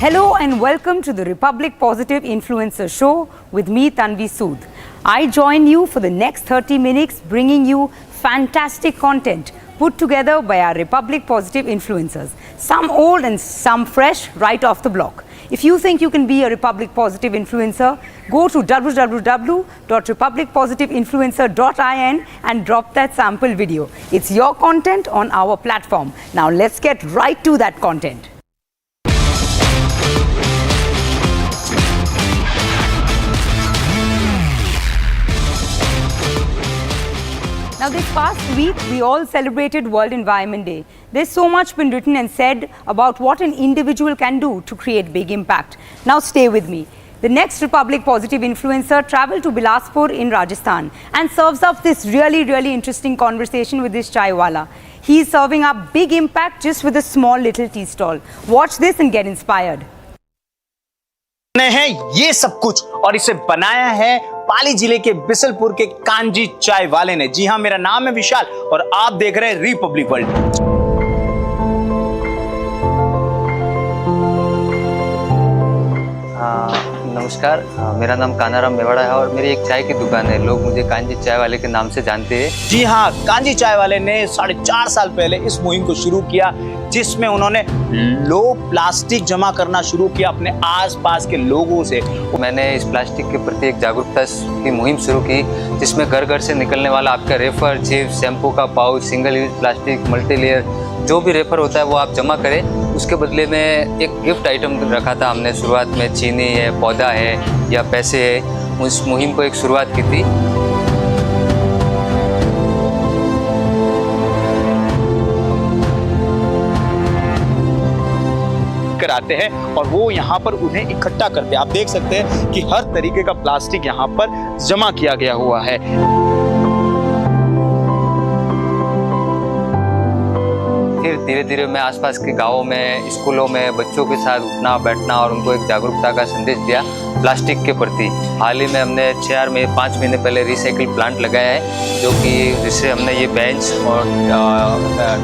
Hello and welcome to the Republic Positive Influencer Show with me, Tanvi Sood. I join you for the next 30 minutes bringing you fantastic content put together by our Republic Positive influencers. Some old and some fresh right off the block. If you think you can be a Republic Positive influencer, go to www.republicpositiveinfluencer.in and drop that sample video. It's your content on our platform. Now let's get right to that content. Now this past week, we all celebrated World Environment Day. There's so much been written and said about what an individual can do to create big impact. Now stay with me. The next Republic Positive influencer traveled to Bilaspur in Rajasthan and serves up this really interesting conversation with this chaiwala. He's serving up big impact just with a small little tea stall. Watch this and get inspired. है ये सब कुछ और इसे बनाया है पाली जिले के बिसलपुर के कांजी चाय वाले ने। जी हाँ, मेरा नाम है विशाल और आप देख रहे हैं रिपब्लिक वर्ल्ड। नमस्कार, मेरा नाम कानाराम मेवाड़ा है और मेरी एक चाय की दुकान है। लोग मुझे कांजी चाय वाले के नाम से जानते हैं। जी हाँ, कांजी चाय वाले ने 4.5 साल पहले इस मुहिम को शुरू किया, जिसमें उन्होंने लो प्लास्टिक जमा करना शुरू किया अपने आसपास के लोगों से। मैंने इस प्लास्टिक के प्रति एक जागरूकता की मुहिम शुरू की, जिसमें घर घर से निकलने वाला आपका रेफर, चिप्स, शैम्पू का pouch, single use plastic, multilayer जो भी रेफर होता है वो आप जमा करें। उसके बदले में एक गिफ्ट आइटम रखा था हमने शुरुआत में। चीनी है, पौधा है या पैसे है। उस मुहिम को एक शुरुआत की थी। कराते हैं और वो यहाँ पर उन्हें इकट्ठा करते हैं। आप देख सकते हैं कि हर तरीके का प्लास्टिक यहाँ पर जमा किया गया हुआ है। फिर धीरे धीरे मैं आसपास के गांवों में, स्कूलों में बच्चों के साथ उठना बैठना और उनको एक जागरूकता का संदेश दिया प्लास्टिक के प्रति। हाल ही में हमने 5 महीने पहले रिसाइकिल प्लांट लगाया है, जो कि जिससे हमने ये बेंच और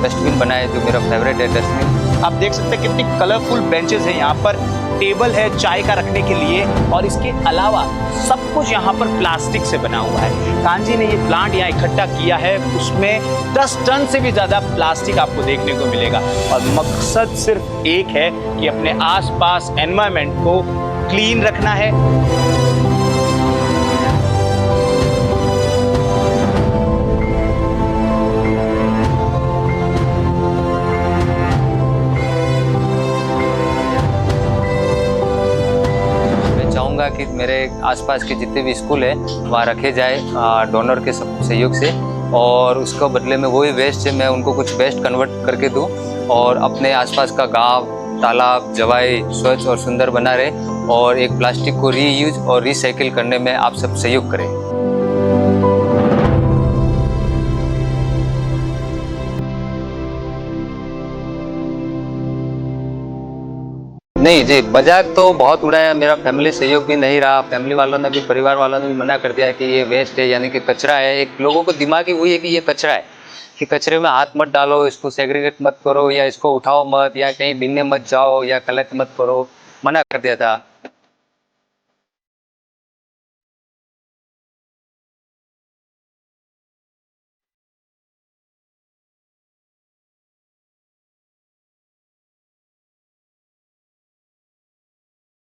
डस्टबिन बनाए, जो मेरा फेवरेट है डस्टबिन। आप देख सकते हैं कितनी कलरफुल बेंचेस हैं यहाँ पर। टेबल है चाय का रखने के लिए और इसके अलावा सब कुछ यहाँ पर प्लास्टिक से बना हुआ है। कांजी ने ये प्लांट यहाँ इकट्ठा किया है, उसमें 10 टन से भी ज़्यादा प्लास्टिक आपको देखने को मिलेगा। और मकसद सिर्फ एक है कि अपने आसपास एनवायरनमेंट को क्लीन रखना है। कि मेरे आसपास के जितने भी स्कूल है वहाँ रखे जाए डोनर के सहयोग से, और उसके बदले में वही वेस्ट है मैं उनको कुछ बेस्ट कन्वर्ट करके दूँ और अपने आसपास का गांव, तालाब, जवाई स्वच्छ और सुंदर बना रहे और एक प्लास्टिक को रीयूज और रिसाइकिल करने में आप सब सहयोग करें। नहीं जी, मजाक तो बहुत उड़ाया, मेरा फैमिली सहयोग भी नहीं रहा। फैमिली वालों ने भी, परिवार वालों ने भी मना कर दिया कि ये वेस्ट है, यानी कि कचरा है। एक लोगों को दिमाग ही वही है कि ये कचरा है, कि कचरे में हाथ मत डालो, इसको सेग्रीगेट मत करो, या इसको उठाओ मत, या कहीं बिनने मत जाओ, या कलेक्ट मत करो, मना कर दिया था।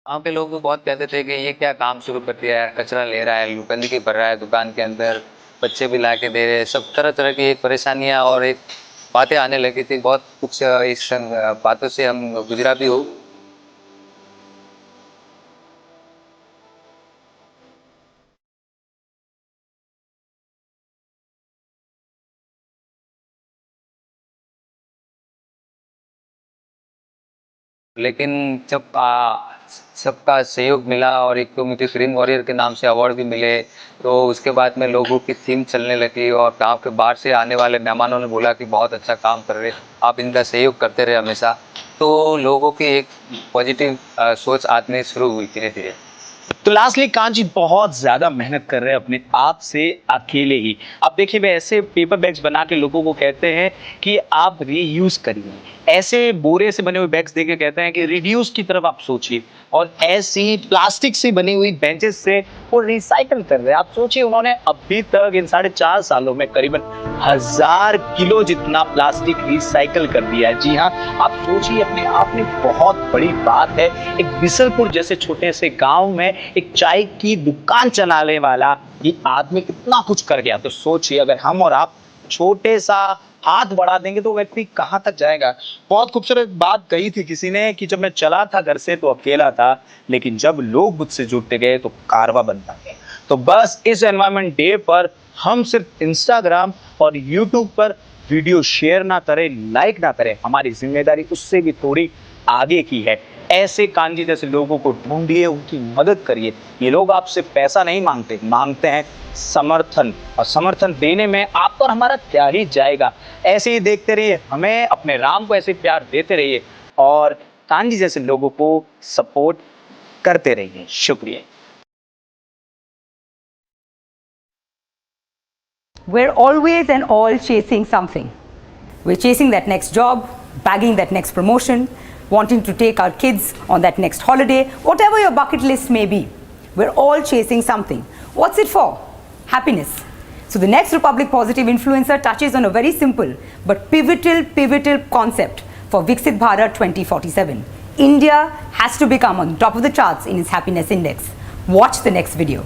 वहाँ पे लोग भी बहुत कहते थे कि ये क्या काम शुरू कर दिया है, कचरा ले रहा है, गंदगी भर रहा है दुकान के अंदर, बच्चे भी ला के दे रहे हैं। सब तरह तरह की परेशानियाँ और एक बातें आने लगी थी। बहुत कुछ इस बातों से हम गुजरा भी हो। लेकिन जब सबका सहयोग मिला और एक तो मुझे ग्रीन वॉरियर के नाम से अवार्ड भी मिले, तो उसके बाद में लोगों की थीम चलने लगी और गांव के बाहर से आने वाले मेहमानों ने बोला कि बहुत अच्छा काम कर रहे, आप इनका सहयोग करते रहे हमेशा। तो लोगों की एक पॉजिटिव सोच आनी शुरू हुई धीरे धीरे। तो लास्टली कांजी बहुत ज्यादा मेहनत कर रहे हैं अपने आप से अकेले ही। अब देखिए, वे ऐसे पेपर बैग्स बना के लोगों को कहते हैं कि आप रीयूज करिए, ऐसे बोरे से बने हुए बैग्स देके कहते हैं कि रिड्यूस की तरफ आप सोचिए, और ऐसी प्लास्टिक से बनी हुई बेंचेस से वो रिसाइकल कर रहे हैं। आप सोचिए, उन्होंने अभी तक इन 4.5 सालों में करीबन 1000 किलो जितना प्लास्टिक रिसाइकल कर दिया है। जी हाँ, आप सोचिए, अपने आप में बहुत बड़ी बात है। एक बिसलपुर जैसे छोटे से गांव में एक चाय की दुकान चलाने वाला ये आदमी कितना कुछ कर गया। तो सोचिए, अगर हम और आप छोटे सा हाथ बढ़ा देंगे तो व्यक्ति कहां तक जाएगा। बहुत खूबसूरत बात कही थी किसी ने कि जब मैं चला था घर से तो अकेला था, लेकिन जब लोग मुझसे जुड़ते गए तो कारवां बनता गया। तो बस इस एनवायरनमेंट डे पर हम सिर्फ इंस्टाग्राम और यूट्यूब पर वीडियो शेयर ना करें, लाइक ना करें, हमारी जिम्मेदारी उससे भी थोड़ी आगे की है। ऐसे कांजी जैसे लोगों को ढूंढिए, उनकी मदद करिए। ये लोग आपसे पैसा नहीं मांगते, मांगते हैं समर्थन, और समर्थन देने में आप और हमारा क्या ही जाएगा। ऐसे ही देखते रहिए, हमें अपने राम को ऐसे प्यार देते रहिए और कांजी जैसे लोगों को सपोर्ट करते रहिए। शुक्रिया। We're always and all chasing something. We're chasing that next job, bagging that next promotion, wanting to take our kids on that next holiday, whatever your bucket list may be. We're all chasing something. What's it for? Happiness. So the next Republic Positive Influencer touches on a very simple but pivotal concept for Viksit Bharat 2047. India has to become on top of the charts in its happiness index. Watch the next video.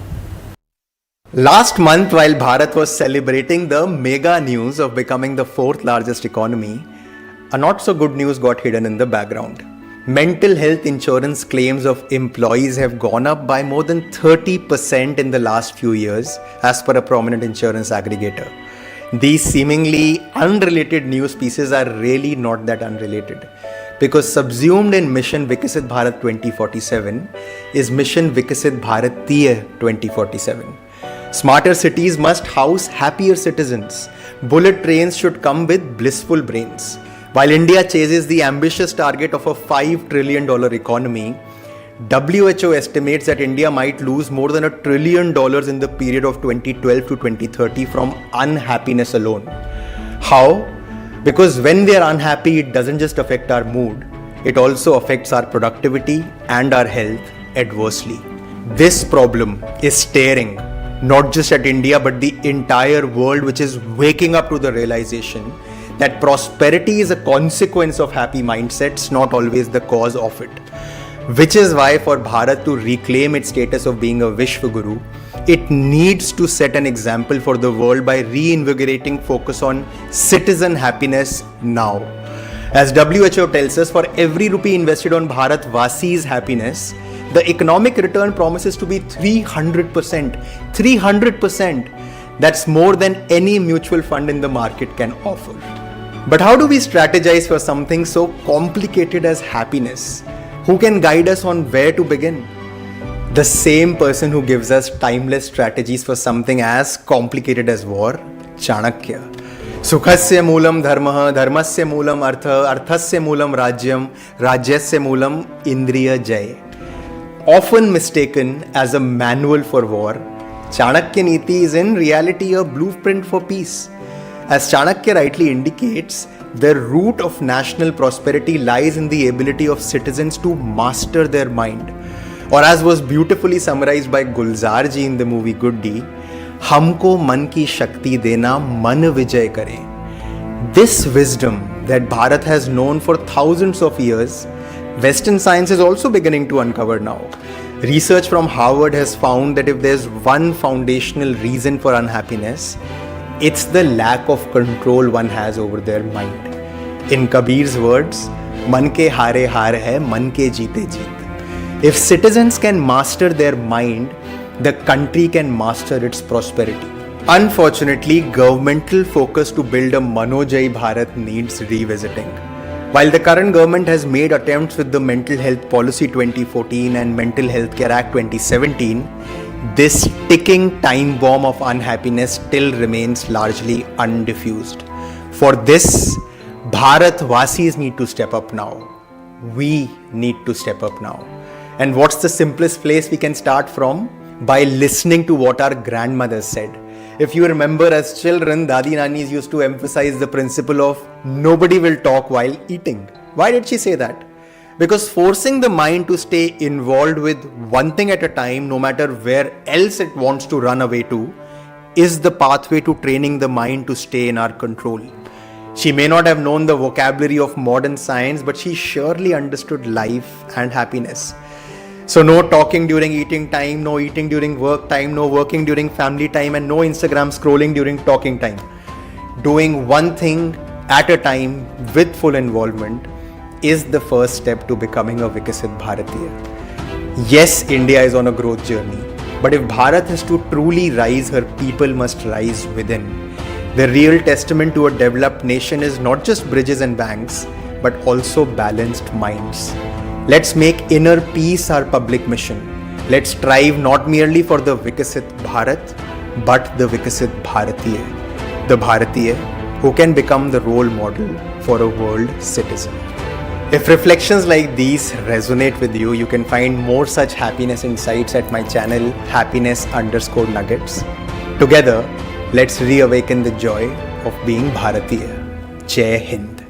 Last month, while Bharat was celebrating the mega news of becoming the fourth largest economy, a not so good news got hidden in the background. Mental health insurance claims of employees have gone up by more than 30% in the last few years, as per a prominent insurance aggregator. These seemingly unrelated news pieces are really not that unrelated, because subsumed in Mission Viksit Bharat 2047 is Mission Viksit Bharatiya 2047. Smarter cities must house happier citizens. Bullet trains should come with blissful brains. While India chases the ambitious target of a $5 trillion economy, WHO estimates that India might lose more than $1 trillion in the period of 2012 to 2030 from unhappiness alone. How? Because when we are unhappy, it doesn't just affect our mood, it also affects our productivity and our health adversely. This problem is staring not just at India but the entire world, which is waking up to the realization that prosperity is a consequence of happy mindsets, not always the cause of it. Which is why for Bharat to reclaim its status of being a Vishwa Guru, it needs to set an example for the world by reinvigorating focus on citizen happiness now. As WHO tells us, for every rupee invested on Bharat Vasi's happiness, the economic return promises to be 300%. 300%. That's more than any mutual fund in the market can offer. But how do we strategize for something so complicated as happiness? Who can guide us on where to begin? The same person who gives us timeless strategies for something as complicated as war, Chanakya. Sukhasya moolam dharmah, dharmasya moolam artha, arthasya moolam rajyam, rajyasya moolam indriya jay. Often mistaken as a manual for war, Chanakya Niti is in reality a blueprint for peace. As Chanakya rightly indicates, the root of national prosperity lies in the ability of citizens to master their mind. Or as was beautifully summarized by Gulzar ji in the movie Guddi, Humko man ki shakti dena man vijay kare. This wisdom that Bharat has known for thousands of years, Western science is also beginning to uncover now. Research from Harvard has found that if there's one foundational reason for unhappiness, it's the lack of control one has over their mind. In Kabir's words, man ke haare haar hai, man ke jeete jeet. If citizens can master their mind, the country can master its prosperity. Unfortunately, governmental focus to build a Manojai Bharat needs revisiting. While the current government has made attempts with the Mental Health Policy 2014 and Mental Health Care Act 2017, this ticking time bomb of unhappiness still remains largely undiffused. For this, Bharat Vasis need to step up now. We need to step up now. And what's the simplest place we can start from? By listening to what our grandmothers said. If you remember, as children, Dadi Nanis used to emphasize the principle of nobody will talk while eating. Why did she say that? Because forcing the mind to stay involved with one thing at a time, no matter where else it wants to run away to, is the pathway to training the mind to stay in our control. She may not have known the vocabulary of modern science, but she surely understood life and happiness. So no talking during eating time, no eating during work time, no working during family time, and no Instagram scrolling during talking time. Doing one thing at a time with full involvement is the first step to becoming a Vikasit Bharatiya. Yes, India is on a growth journey, but if Bharat is to truly rise, her people must rise within. The real testament to a developed nation is not just bridges and banks, but also balanced minds. Let's make inner peace our public mission. Let's strive not merely for the Vikasit Bharat, but the Vikasit Bharatiya. The Bharatiya who can become the role model for a world citizen. If reflections like these resonate with you, you can find more such happiness insights at my channel happiness_nuggets. Together, let's reawaken the joy of being Bharatiya. Jai Hind.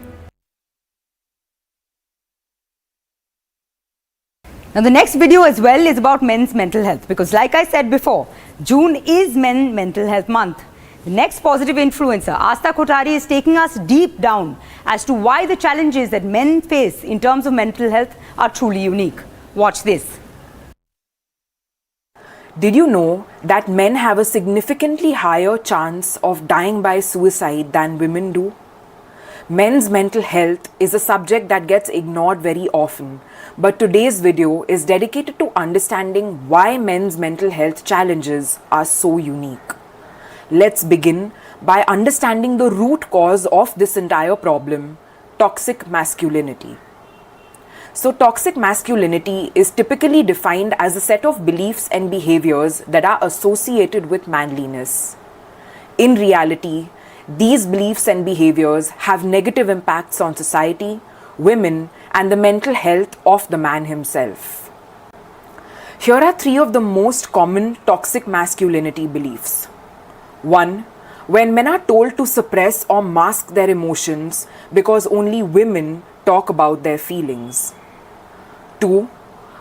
Now the next video as well is about men's mental health, because like I said before, June is Men Mental Health Month. The next positive influencer, Asta Kothari, is taking us deep down as to why the challenges that men face in terms of mental health are truly unique. Watch this. Did you know that men have a significantly higher chance of dying by suicide than women do? Men's mental health is a subject that gets ignored very often, but today's video is dedicated to understanding why men's mental health challenges are so unique. Let's begin by understanding the root cause of this entire problem: toxic masculinity. So toxic masculinity is typically defined as a set of beliefs and behaviors that are associated with manliness. In reality, these beliefs and behaviors have negative impacts on society, women, and the mental health of the man himself. Here are 3 of the most common toxic masculinity beliefs. 1. When men are told to suppress or mask their emotions because only women talk about their feelings. 2.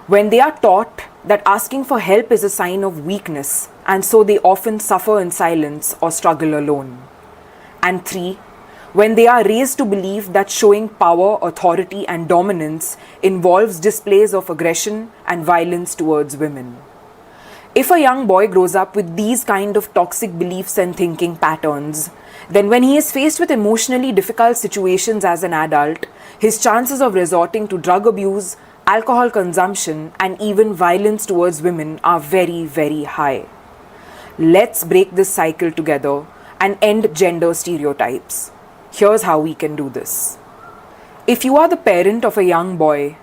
When they are taught that asking for help is a sign of weakness, and so they often suffer in silence or struggle alone. And 3, when they are raised to believe that showing power, authority, and dominance involves displays of aggression and violence towards women. If a young boy grows up with these kind of toxic beliefs and thinking patterns, then when he is faced with emotionally difficult situations as an adult, his chances of resorting to drug abuse, alcohol consumption, and even violence towards women are very, very high. Let's break this cycle together and end gender stereotypes. Here's how we can do this. If you are the parent of a young boy,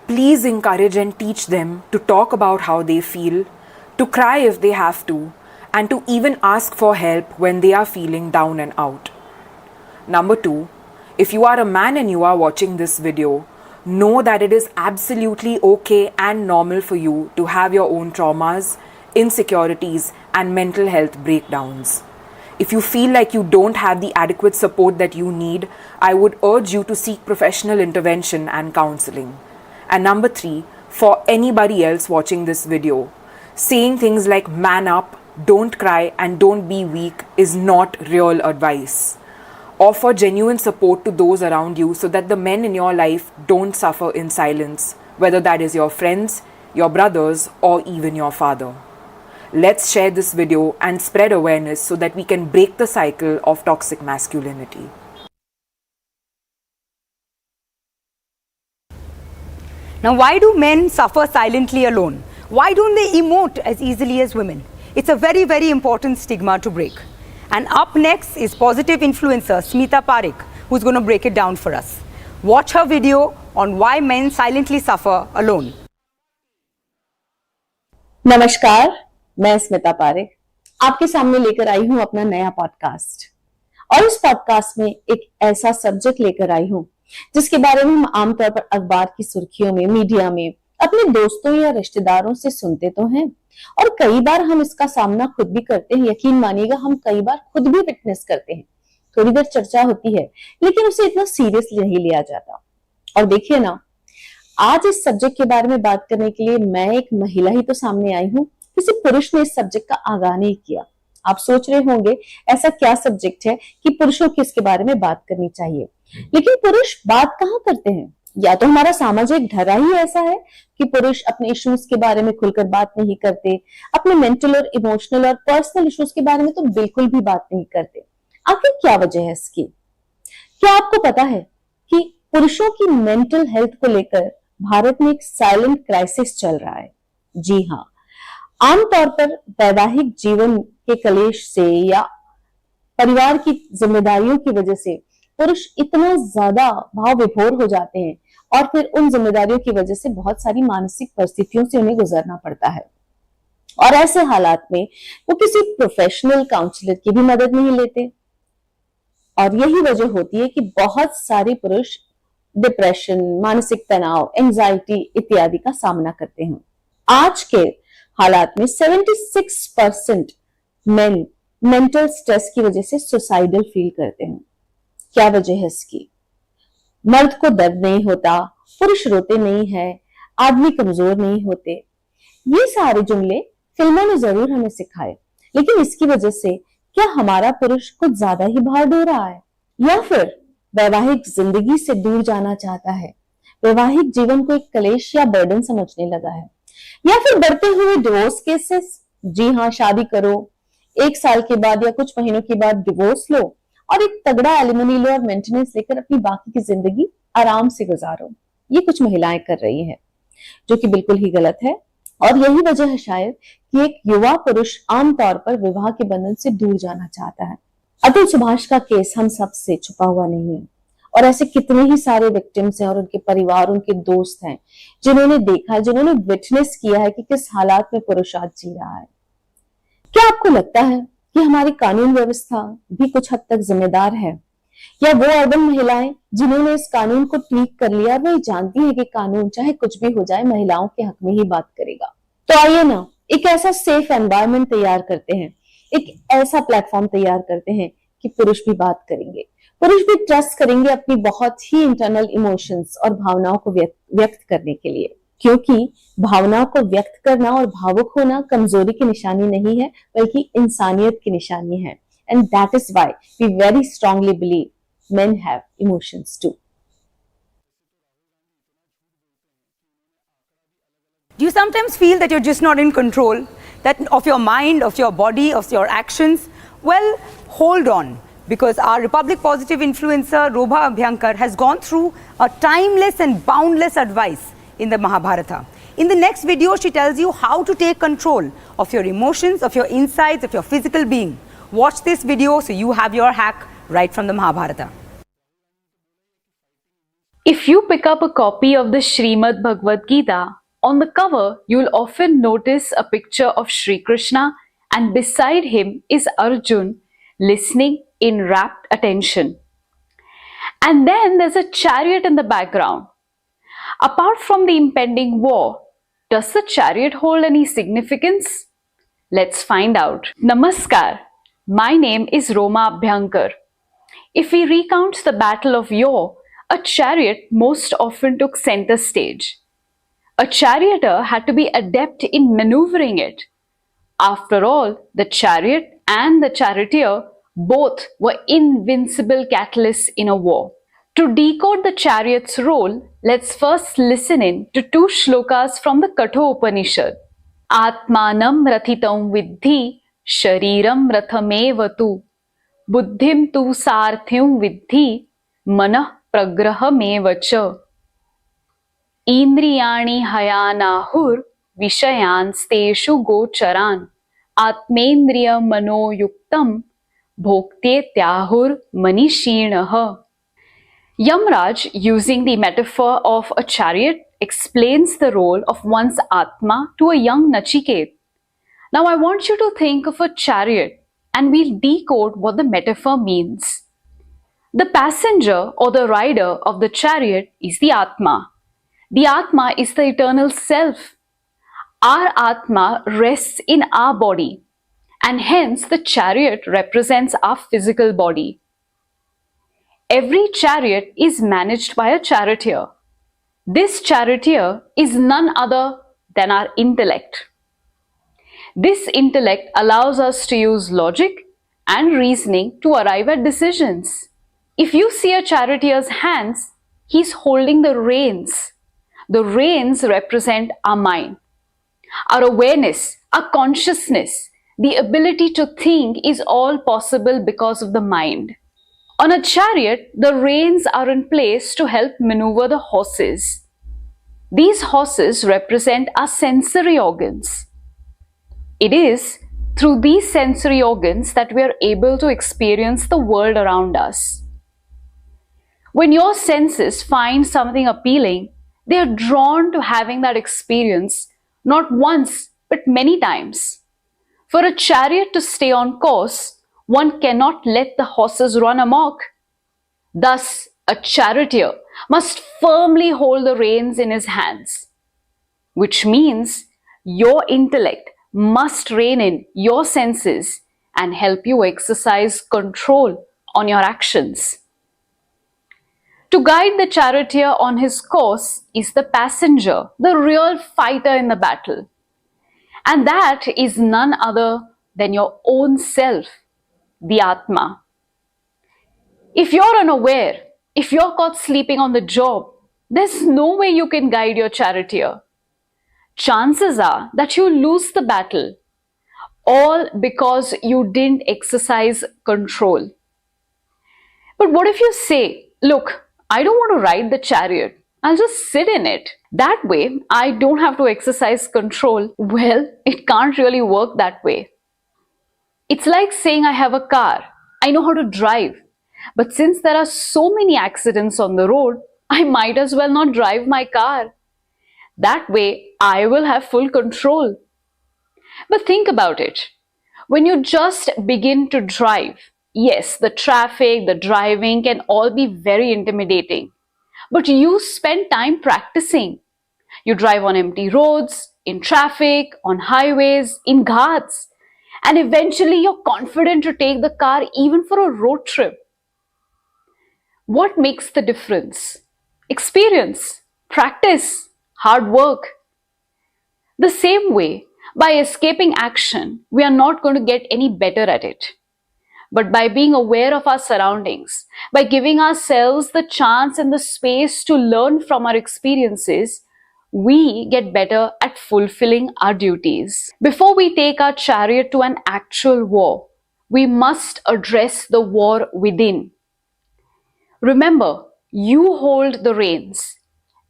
please encourage and teach them to talk about how they feel, to cry if they have to, and to even ask for help when they are feeling down and out. Number 2, if you are a man and you are watching this video, know that it is absolutely okay and normal for you to have your own traumas, insecurities, and mental health breakdowns. If you feel like you don't have the adequate support that you need, I would urge you to seek professional intervention and counseling. And number 3, for anybody else watching this video, saying things like man up, don't cry, and don't be weak is not real advice. Offer genuine support to those around you so that the men in your life don't suffer in silence, whether that is your friends, your brothers, or even your father. Let's share this video and spread awareness so that we can break the cycle of toxic masculinity. Now, why do men suffer silently alone? Why don't they emote as easily as women? It's a very, very important stigma to break. And up next is positive influencer Smita Parekh, who's going to break it down for us. Watch her video on why men silently suffer alone. नमस्कार, मैं स्मिता पारेख आपके सामने लेकर आई हूं अपना नया podcast. और इस पॉडकास्ट में एक ऐसा सब्जेक्ट लेकर आई हूं जिसके बारे में हम आमतौर पर अखबार की सुर्खियों में, मीडिया में अपने दोस्तों या रिश्तेदारों से सुनते तो हैं, और कई बार हम इसका सामना खुद भी करते हैं। यकीन मानिएगा, हम कई बार खुद भी विटनेस करते हैं। थोड़ी देर चर्चा होती है, लेकिन उसे इतना सीरियसली नहीं लिया जाता। और देखिए ना, आज इस सब्जेक्ट के बारे में बात करने के लिए मैं एक महिला ही तो सामने आई हूँ, किसी पुरुष ने इस सब्जेक्ट का आगाह नहीं किया। आप सोच रहे होंगे ऐसा क्या सब्जेक्ट है कि पुरुषों की इसके बारे में बात करनी चाहिए, लेकिन पुरुष बात कहाँ करते हैं? या तो हमारा सामाजिक ढर्रा ही ऐसा है कि पुरुष अपने इश्यूज के बारे में खुलकर बात नहीं करते, अपने मेंटल और इमोशनल और पर्सनल इश्यूज के बारे में तो बिल्कुल भी बात नहीं करते। आखिर क्या वजह है इसकी? क्या आपको पता है कि पुरुषों की मेंटल हेल्थ को लेकर भारत में एक साइलेंट क्राइसिस चल रहा है? जी हाँ, आमतौर पर वैवाहिक जीवन के कलेश से या परिवार की जिम्मेदारियों की वजह से पुरुष इतना ज्यादा भाव विभोर हो जाते हैं और फिर उन जिम्मेदारियों की वजह से बहुत सारी मानसिक परिस्थितियों से उन्हें गुजरना पड़ता है। और ऐसे हालात में वो किसी प्रोफेशनल काउंसलर की भी मदद नहीं लेते। और यही वजह होती है कि बहुत सारे पुरुष डिप्रेशन, मानसिक तनाव, एंजाइटी इत्यादि का सामना करते हैं। आज के हालात में 76% मेन मेंटल स्ट्रेस की वजह से सुसाइडल फील करते हैं। क्या वजह है इसकी? मर्द को दर्द नहीं होता, पुरुष रोते नहीं है, आदमी कमजोर नहीं होते। ये सारे जुमले फिल्मों ने जरूर हमें सिखाए, लेकिन इसकी वजह से क्या हमारा पुरुष कुछ ज्यादा ही भार ढो रहा है, या फिर वैवाहिक जिंदगी से दूर जाना चाहता है, वैवाहिक जीवन को एक कलेश या बर्डन समझने लगा है, या फिर बढ़ते हुए डिवोर्स केसेस? जी हाँ, शादी करो, 1 साल के बाद या कुछ महीनों के बाद डिवोर्स लो और एक तगड़ा एलिमनी लो और मेंटेनेंस लेकर अपनी बाकी की जिंदगी आराम से गुजारो। ये कुछ महिलाएं कर रही हैं, जो कि बिल्कुल ही गलत है। और यही वजह है शायद कि एक युवा पुरुष आमतौर पर विवाह के बंधन से दूर जाना चाहता है। अतुल सुभाष का केस हम सब से छुपा हुआ नहीं है, और ऐसे कितने ही सारे विक्टिम्स हैं और उनके परिवार, उनके दोस्त हैं जिन्होंने देखा, जिन्होंने विटनेस किया है कि किस हालात में पुरुष आज जी रहा है। क्या आपको लगता है कि हमारी कानून व्यवस्था भी कुछ हद तक जिम्मेदार है, या वो अर्बन महिलाएं जिन्होंने इस कानून को ट्वीक कर लिया और वो जानती है कि कानून चाहे कुछ भी हो जाए महिलाओं के हक में ही बात करेगा? तो आइए ना, एक ऐसा सेफ एनवायरनमेंट तैयार करते हैं, एक ऐसा प्लेटफॉर्म तैयार करते हैं कि पुरुष भी बात करेंगे, पुरुष भी ट्रस्ट करेंगे अपनी बहुत ही इंटरनल इमोशंस और भावनाओं को व्यक्त करने के लिए। क्योंकि भावनाओं को व्यक्त करना और भावुक होना कमजोरी की निशानी नहीं है, बल्कि इंसानियत की निशानी है। And that is why we very strongly believe men have emotions too. Do you sometimes feel that you're just not in control, that of your mind, of your body, of your actions? Well, hold on, because our Republic Positive influencer Robha Abhyankar has gone through a timeless and boundless advice in the Mahabharata. In the next video, she tells you how to take control of your emotions, of your insides, of your physical being. Watch this video so you have your hack right from the Mahabharata. If you pick up a copy of the Srimad Bhagavad Gita, on the cover you'll often notice a picture of Shri Krishna, and beside him is Arjun listening in rapt attention. And then there's a chariot in the background. Apart from the impending war, does the chariot hold any significance? Let's find out. Namaskar. My name is Roma Abhyankar. If we recount the Battle of Yore, a chariot most often took center stage. A charioteer had to be adept in maneuvering it. After all, the chariot and the charioteer both were invincible catalysts in a war. To decode the chariot's role, let's first listen in to 2 shlokas from the Katho Upanishad. Atmanam rathitam viddhi shariram rathamevatu buddhim tu sarthyam viddhi manah प्रग्रहमेवच इंद्रियाणि हयानाहुर विषयांस्तेषु गोचरान् आत्मेन्द्रिय मनोयुक्तं भोक्तेत्याहुर मनीषिणः. Yamraj, using the metaphor of a chariot, explains the role of one's Atma to a young Nachiket. Now I want you to think of a chariot and we'll decode what the metaphor means. The passenger or the rider of the chariot is the Atma. The Atma is the eternal self. Our Atma rests in our body, and hence the chariot represents our physical body. Every chariot is managed by a charioteer. This charioteer is none other than our intellect. This intellect allows us to use logic and reasoning to arrive at decisions. If you see a charioteer's hands, he's holding the reins. The reins represent our mind. Our awareness, our consciousness, the ability to think is all possible because of the mind. On a chariot, the reins are in place to help maneuver the horses. These horses represent our sensory organs. It is through these sensory organs that we are able to experience the world around us. When your senses find something appealing, they are drawn to having that experience not once but many times. For a chariot to stay on course, one cannot let the horses run amok. Thus, a charioteer must firmly hold the reins in his hands, which means your intellect must rein in your senses and help you exercise control on your actions. To guide the charioteer on his course is the passenger, the real fighter in the battle. And that is none other than your own self, the Atma. If you're unaware, if you're caught sleeping on the job, there's no way you can guide your charioteer. Chances are that you lose the battle, all because you didn't exercise control. But what if you say, look, I don't want to ride the chariot, I'll just sit in it. That way, I don't have to exercise control. Well, it can't really work that way. It's like saying I have a car, I know how to drive, but since there are so many accidents on the road, I might as well not drive my car. That way, I will have full control. But think about it. When you just begin to drive, yes, the traffic, the driving can all be very intimidating. But you spend time practicing. You drive on empty roads, in traffic, on highways, in ghats, and eventually you're confident to take the car even for a road trip. What makes the difference? Experience, practice, hard work. The same way, by escaping action, we are not going to get any better at it. But by being aware of our surroundings, by giving ourselves the chance and the space to learn from our experiences, we get better at fulfilling our duties. Before we take our chariot to an actual war, we must address the war within. Remember, you hold the reins,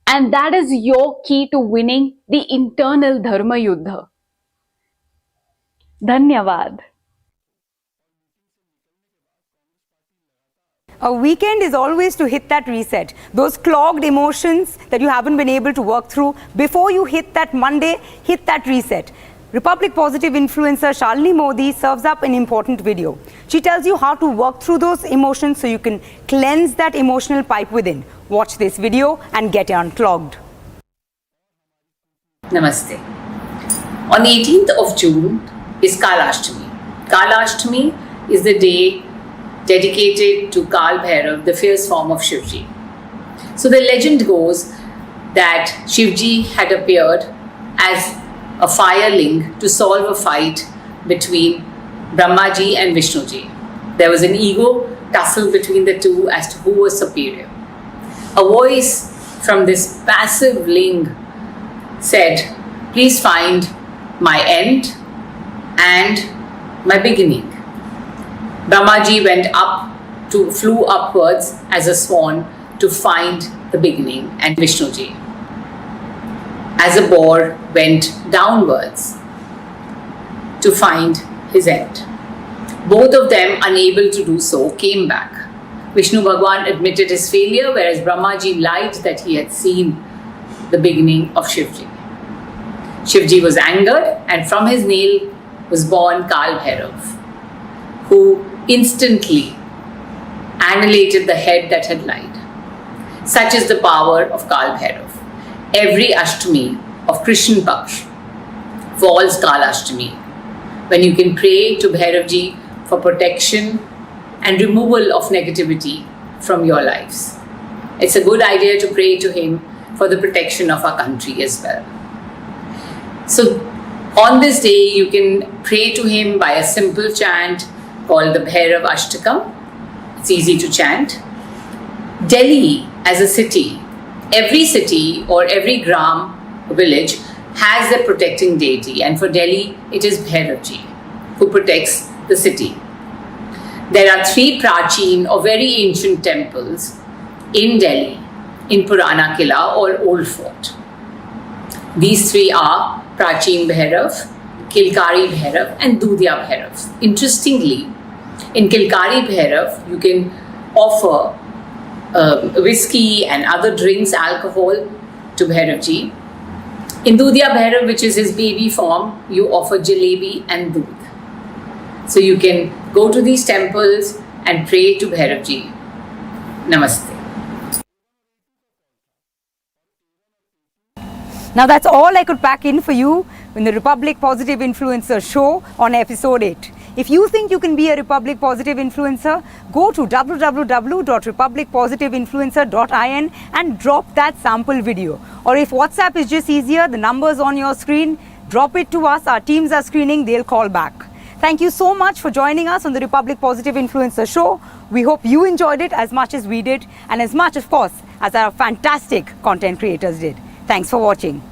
and that is your key to winning the internal Dharma Yuddha. Dhanyavad. A weekend is always to hit that reset. Those clogged emotions that you haven't been able to work through, before you hit that Monday, hit that reset. Republic Positive influencer Shalini Modi serves up an important video. She tells you how to work through those emotions so you can cleanse that emotional pipe within. Watch this video and get unclogged. Namaste. On the 18th of June is Kalashtami. Kalashtami is the day dedicated to Kal Bhairav, the fierce form of Shivji. So the legend goes that Shivji had appeared as a fireling to solve a fight between Brahmaji and Vishnuji. There was an ego tussle between the two as to who was superior. A voice from this passive ling said, "Please find my end and my beginning." Brahmaji flew upwards as a swan to find the beginning, and Vishnuji, as a boar, went downwards to find his end. Both of them, unable to do so, came back. Vishnu Bhagwan admitted his failure, whereas Brahmaji lied that he had seen the beginning of Shivji. Shivji was angered, and from his nail was born Kal Bhairav, who instantly annihilated the head that had lied. Such is the power of Kal Bhairav. every Ashtami of Krishna Paksh falls Kalashtami, when you can pray to Bhairavji for protection and removal of negativity from your lives. It's a good idea to pray to him for the protection of our country as well. So on this day, you can pray to him by a simple chant called the Bhairav Ashtakam. It's easy to chant. Delhi as a city, every city or every gram, village, has their protecting deity, and for Delhi, it is Bhairavji who protects the city. There are 3 Prachin or very ancient temples in Delhi, in Purana Kila or Old Fort. These 3 are Prachin Bhairav, Kilkari Bhairav and Dudhya Bhairav. Interestingly, in Kilkari Bhairav, you can offer whiskey and other drinks, alcohol to Bhairavji. In Dudhya Bhairav, which is his baby form, you offer jalebi and doodh. So you can go to these temples and pray to Bhairavji. Namaste. Now that's all I could pack in for you in the Republic Positive Influencer show on episode 8. If you think you can be a Republic Positive Influencer, go to www.republicpositiveinfluencer.in and drop that sample video. Or if WhatsApp is just easier, the number's on your screen, drop it to us. Our teams are screening, they'll call back. Thank you so much for joining us on the Republic Positive Influencer show. We hope you enjoyed it as much as we did, and as much, of course, as our fantastic content creators did. Thanks for watching.